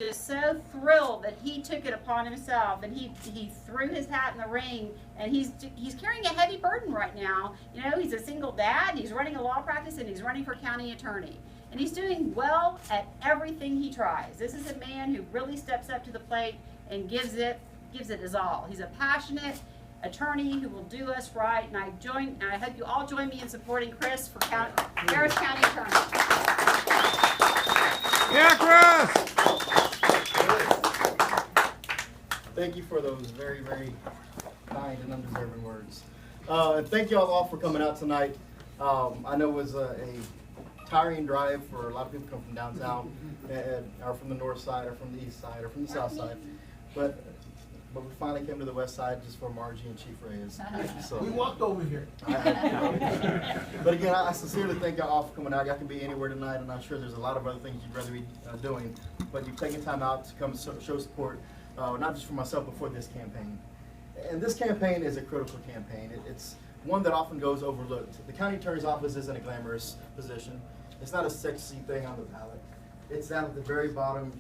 is so thrilled that he took it upon himself, and he threw his hat in the ring, and he's carrying a heavy burden right now. You know, he's a single dad, he's running a law practice, and he's running for county attorney. And he's doing well at everything he tries. This is a man who really steps up to the plate and gives it his all. He's a passionate attorney who will do us right, and I hope you all join me in supporting Chris for Harris County Attorney. Yeah, Chris! Thank you for those very, very kind and undeserving words. Thank you all for coming out tonight. I know it was a tiring drive for a lot of people come from downtown, or from the north side, or from the east side, or from the south side. But we finally came to the west side just for Margie and Chief Reyes. So, we walked over here. But again, I sincerely thank y'all all for coming out. Y'all can be anywhere tonight, and I'm sure there's a lot of other things you'd rather be doing. But you've taken time out to come show support, not just for myself, but for this campaign. And this campaign is a critical campaign. It's one that often goes overlooked. The county attorney's office isn't a glamorous position. It's not a sexy thing on the ballot. It's down at the very bottom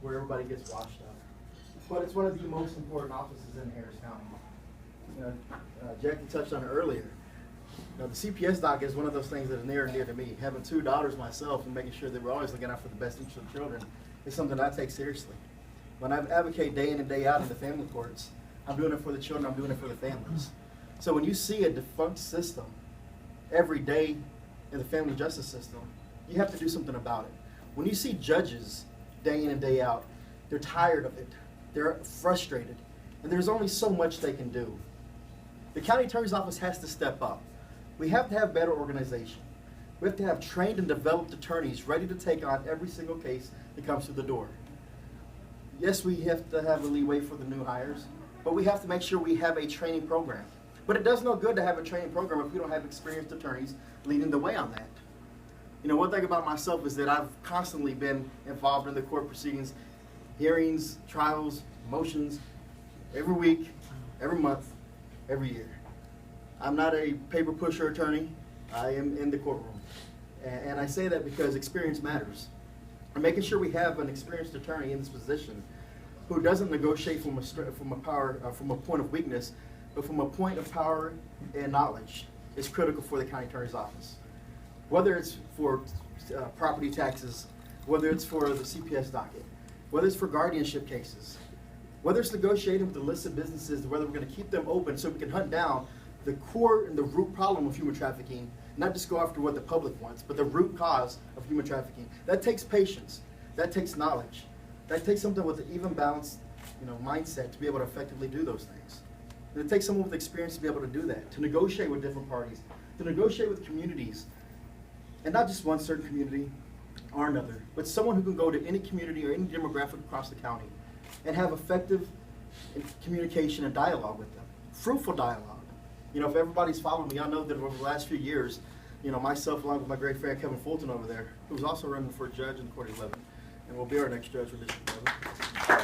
where everybody gets washed up. But it's one of the most important offices in Harris County. You know, Jackie touched on it earlier. You know, the CPS docket is one of those things that is near and dear to me. Having 2 daughters myself and making sure that we're always looking out for the best interest of children is something that I take seriously. When I advocate day in and day out in the family courts, I'm doing it for the children, I'm doing it for the families. So when you see a defunct system every day in the family justice system, you have to do something about it. When you see judges day in and day out, they're tired of it. They're frustrated, and there's only so much they can do. The county attorney's office has to step up. We have to have better organization. We have to have trained and developed attorneys ready to take on every single case that comes through the door. Yes, we have to have a leeway for the new hires, but we have to make sure we have a training program. But it does no good to have a training program if we don't have experienced attorneys leading the way on that. You know, one thing about myself is that I've constantly been involved in the court proceedings, hearings, trials, motions, every week, every month, every year. I'm not a paper pusher attorney. I am in the courtroom. And I say that because experience matters. And making sure we have an experienced attorney in this position who doesn't negotiate from a point of weakness, but from a point of power and knowledge is critical for the county attorney's office. Whether it's for property taxes, whether it's for the CPS docket, whether it's for guardianship cases, whether it's negotiating with the listed businesses, whether we're going to keep them open so we can hunt down the core and the root problem of human trafficking, not just go after what the public wants, but the root cause of human trafficking. That takes patience. That takes knowledge. That takes something with an even balanced, mindset to be able to effectively do those things. And it takes someone with experience to be able to do that, to negotiate with different parties, to negotiate with communities, and not just one certain community or another, but someone who can go to any community or any demographic across the county and have effective communication and dialogue with them, fruitful dialogue. If everybody's followed me, I know that over the last few years, myself along with my great friend Kevin Fulton over there, who's also running for judge in Court 11, and will be our next judge for District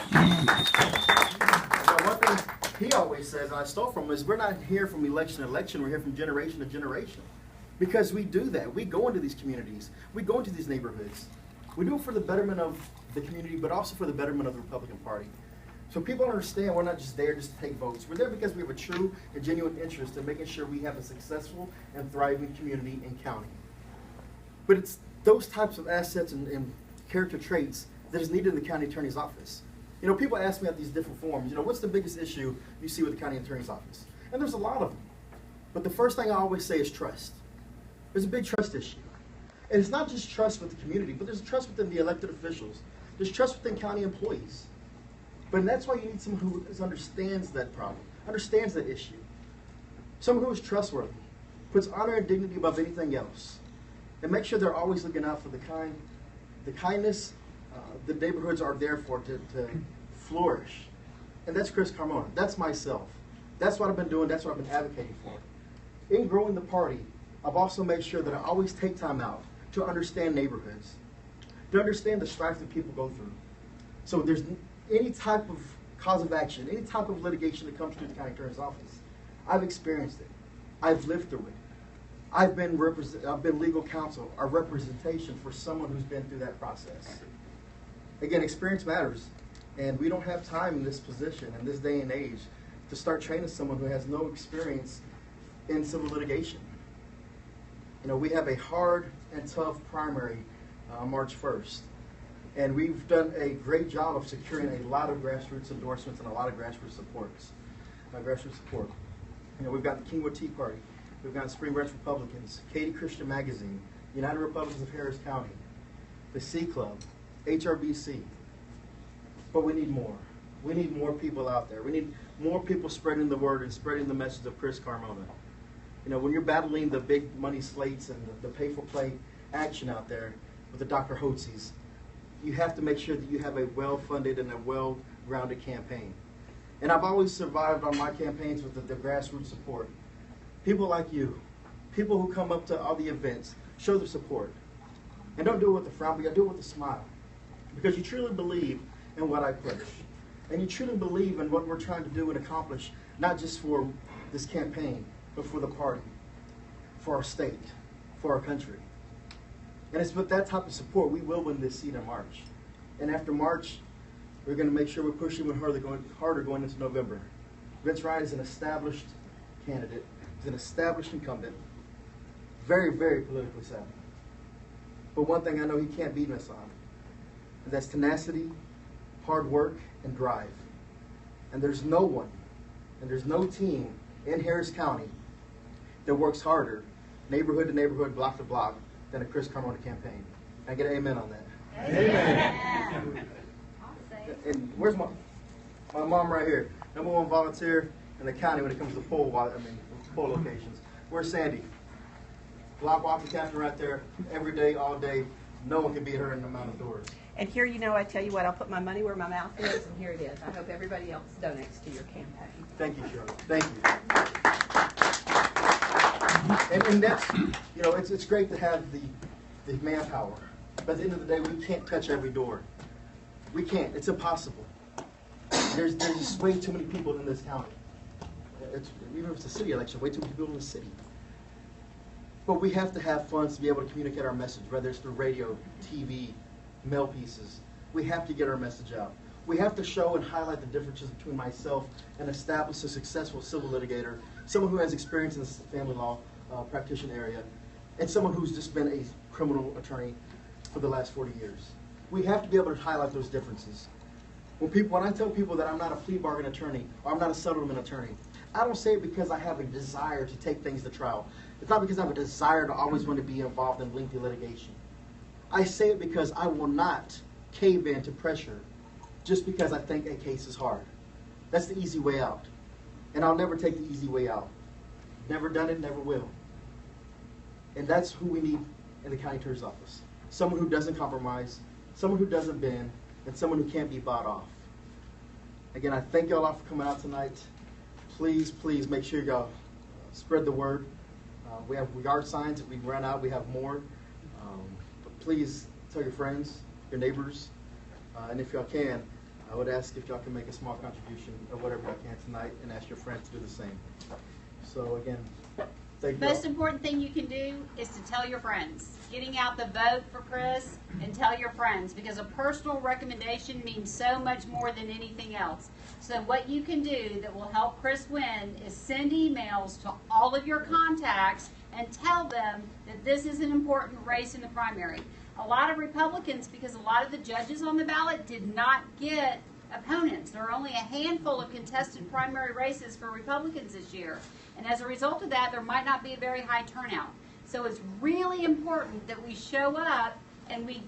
11. One thing he always says, and I stole from him, is we're not here from election to election, we're here from generation to generation. Because we do that. We go into these communities. We go into these neighborhoods. We do it for the betterment of the community, but also for the betterment of the Republican Party. So people understand we're not just there just to take votes. We're there because we have a true and genuine interest in making sure we have a successful and thriving community and county. But it's those types of assets and character traits that is needed in the county attorney's office. People ask me at these different forums, what's the biggest issue you see with the county attorney's office? And there's a lot of them. But the first thing I always say is trust. There's a big trust issue. And it's not just trust with the community, but there's trust within the elected officials. There's trust within county employees. But that's why you need someone who understands that problem, understands that issue. Someone who is trustworthy, puts honor and dignity above anything else, and make sure they're always looking out for the kindness the neighborhoods are there for to flourish. And that's Chris Carmona. That's myself. That's what I've been doing. That's what I've been advocating for. In growing the party, I've also made sure that I always take time out to understand neighborhoods, to understand the strife that people go through. So if there's any type of cause of action, any type of litigation that comes through the county attorney's office, I've experienced it. I've lived through it. I've been legal counsel or representation for someone who's been through that process. Again, experience matters, and we don't have time in this position, in this day and age, to start training someone who has no experience in civil litigation. You know, we have a hard and tough primary March 1st, and we've done a great job of securing a lot of grassroots endorsements and a lot of grassroots support. You know, we've got the Kingwood Tea Party, we've got Spring Branch Republicans, Katy Christian Magazine, United Republicans of Harris County, the C Club, HRBC. But we need more. We need more people out there. We need more people spreading the word and spreading the message of Chris Carmona. You know, when you're battling the big money slates and the pay-for-play action out there with the Dr. Hotzies, you have to make sure that you have a well-funded and a well-rounded campaign. And I've always survived on my campaigns with the grassroots support. People like you, people who come up to all the events, show their support. And don't do it with a frown, but you do it with a smile. Because you truly believe in what I push. And you truly believe in what we're trying to do and accomplish, not just for this campaign, but for the party, for our state, for our country. And it's with that type of support we will win this seat in March. And after March, we're going to make sure we're pushing even harder going into November. Vince Ryan is an established candidate. He's an established incumbent. Very, very politically savvy. But one thing I know he can't beat us on, and that's tenacity, hard work, and drive. And there's no one, and there's no team in Harris County that works harder, neighborhood to neighborhood, block to block, than a Chris Carmona campaign. Can I get an amen on that? Amen. And where's my mom right here? #1 volunteer in the county when it comes to poll locations. Where's Sandy? Block walking captain right there, every day, all day. No one can beat her in the amount of doors. And here, you know, I tell you what, I'll put my money where my mouth is, and here it is. I hope everybody else donates to your campaign. Thank you, Shirley. Thank you. And that's, you know, it's great to have the manpower. But at the end of the day, we can't touch every door. We can't. It's impossible. There's just way too many people in this county. Even if it's a city election, way too many people in the city. But we have to have funds to be able to communicate our message, whether it's through radio, TV, mail pieces. We have to get our message out. We have to show and highlight the differences between myself and establish a successful civil litigator, someone who has experience in the family law practitioner area, and someone who's just been a criminal attorney for the last 40 years. We have to be able to highlight those differences. When I tell people that I'm not a plea bargain attorney or I'm not a settlement attorney, I don't say it because I have a desire to take things to trial. It's not because I have a desire to always want to be involved in lengthy litigation. I say it because I will not cave in to pressure just because I think a case is hard. That's the easy way out. And I'll never take the easy way out. Never done it, never will. And that's who we need in the county attorney's office. Someone who doesn't compromise, someone who doesn't bend, and someone who can't be bought off. Again, I thank y'all for coming out tonight. Please, please make sure y'all spread the word. We have yard signs. If we run out, we have more. But please tell your friends, your neighbors, and if y'all can, I would ask if y'all can make a small contribution of whatever y'all can tonight, and ask your friends to do the same. So again, thank you. Most important thing you can do is to tell your friends. Getting out the vote for Chris and tell your friends, because a personal recommendation means so much more than anything else. So what you can do that will help Chris win is send emails to all of your contacts and tell them that this is an important race in the primary. A lot of Republicans, because a lot of the judges on the ballot did not get opponents. There are only a handful of contested primary races for Republicans this year. And as a result of that, there might not be a very high turnout. So it's really important that we show up and we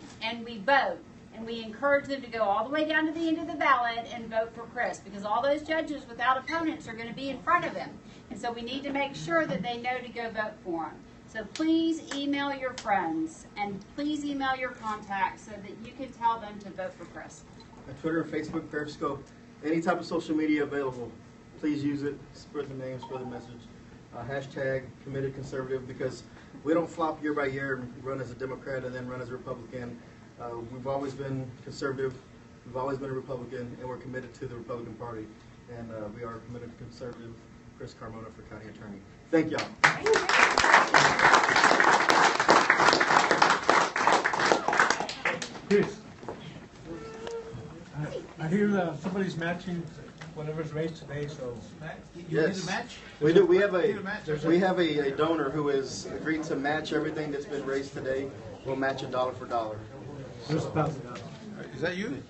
vote. And we encourage them to go all the way down to the end of the ballot and vote for Chris, because all those judges without opponents are going to be in front of him. And so we need to make sure that they know to go vote for him. So please email your friends and please email your contacts so that you can tell them to vote for Chris. Twitter, Facebook, Periscope, any type of social media available, please use it. Spread the name, spread the message. Hashtag committed conservative, because we don't flop year by year and run as a Democrat and then run as a Republican. We've always been conservative, we've always been a Republican, and we're committed to the Republican Party. And we are committed to conservative Chris Carmona for county attorney. Thank y'all. Chris. I hear somebody's matching whatever's raised today, so. You need a match? We do. We have Need a match? a donor who has agreed to match everything that's been raised today. We'll match it dollar for dollar. There's $1,000. Is that you?